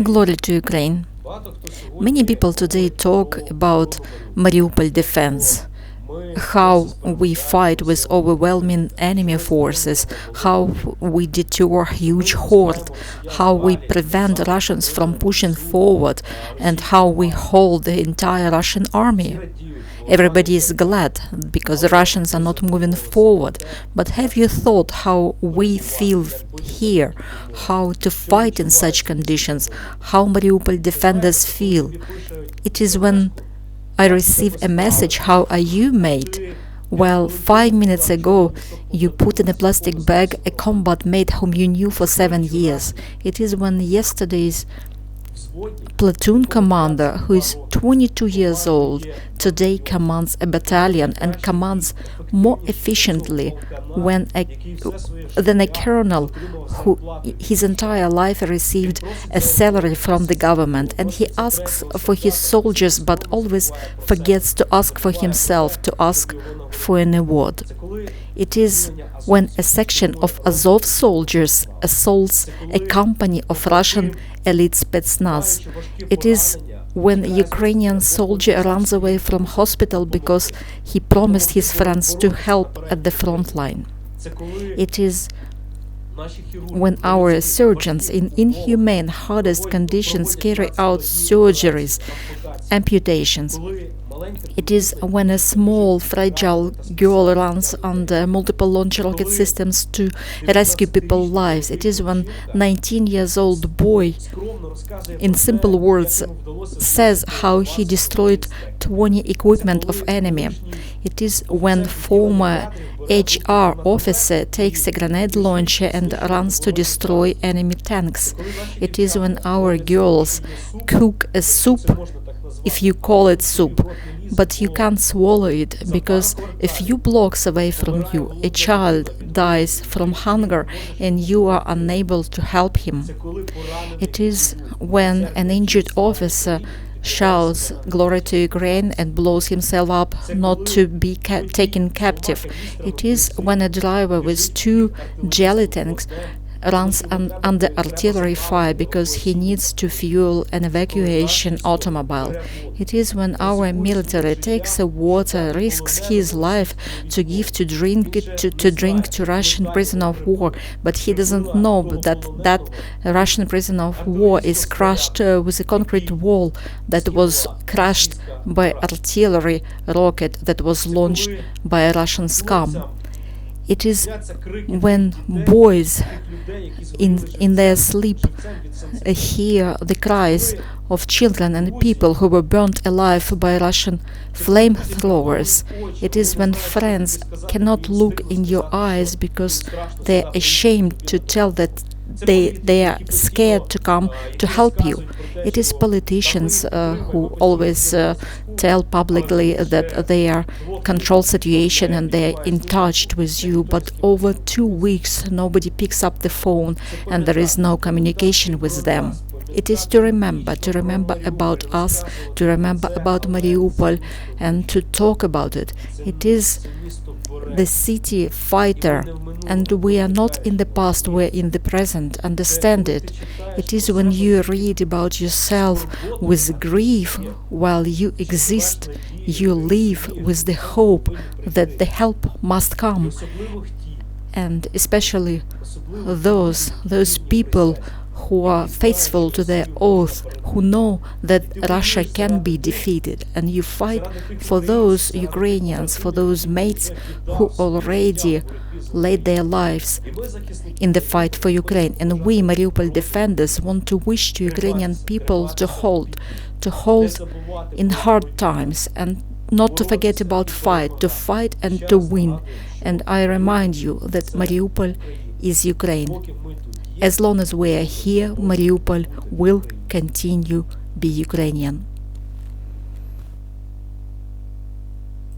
Glory to Ukraine. Many people today talk about Mariupol defense, how we fight with overwhelming enemy forces, how we deter huge horde, how we prevent Russians from pushing forward, and how we hold the entire Russian army. Everybody is glad because the Russians are not moving forward. But have you thought how we feel here, how to fight in such conditions, how Mariupol defenders feel? It is when I receive a message, how are you, mate? Well, 5 minutes ago, you put in a plastic bag a combat mate whom you knew for 7 years. It is when yesterday's platoon commander, who is 22 years old, today commands a battalion and commands more efficiently than a colonel who his entire life received a salary from the government, and he asks for his soldiers but always forgets to ask for himself, to ask for an award. It is when a section of Azov soldiers assaults a company of Russian elite Spetsnaz. It is when a Ukrainian soldier runs away from hospital because he promised his friends to help at the front line. It is when our surgeons in inhumane, hardest conditions carry out surgeries, amputations. It is when a small, fragile girl runs under multiple launch rocket systems to rescue people's lives. It is when 19-year-old boy, in simple words, says how he destroyed 20 equipment of enemy. It is when former HR officer takes a grenade launcher and runs to destroy enemy tanks. It is when our girls cook a soup, if you call it soup, but you can't swallow it because a few blocks away from you a child dies from hunger and you are unable to help him. It is when an injured officer shouts "Glory to Ukraine" and blows himself up not to be taken captive. It is when a driver with 2 jelly tanks runs under artillery fire because he needs to fuel an evacuation automobile. It is when our military takes water, risks his life to give to drink to Russian prisoner of war, but he doesn't know that Russian prisoner of war is crushed with a concrete wall that was crushed by artillery rocket that was launched by a Russian scum. It is when boys in their sleep hear the cries of children and people who were burnt alive by Russian flamethrowers. It is when friends cannot look in your eyes because they're ashamed to tell that they are scared to come to help you. It is politicians who always tell publicly that they are control situation and they are in touch with you, but over 2 weeks nobody picks up the phone and there is no communication with them. It is to remember about us, to remember about Mariupol and to talk about it. It is the city fighter, and we are not in the past, we're in the present. Understand it. It is when you read about yourself with grief while you exist, you live with the hope that the help must come. And especially those people who are faithful to their oath, who know that Russia can be defeated, and you fight for those Ukrainians, for those mates who already laid their lives in the fight for Ukraine. And we, Mariupol defenders, want to wish to Ukrainian people to hold in hard times and not to forget about to fight and to win. And I remind you that Mariupol is Ukraine. As long as we are here, Mariupol will continue be Ukrainian.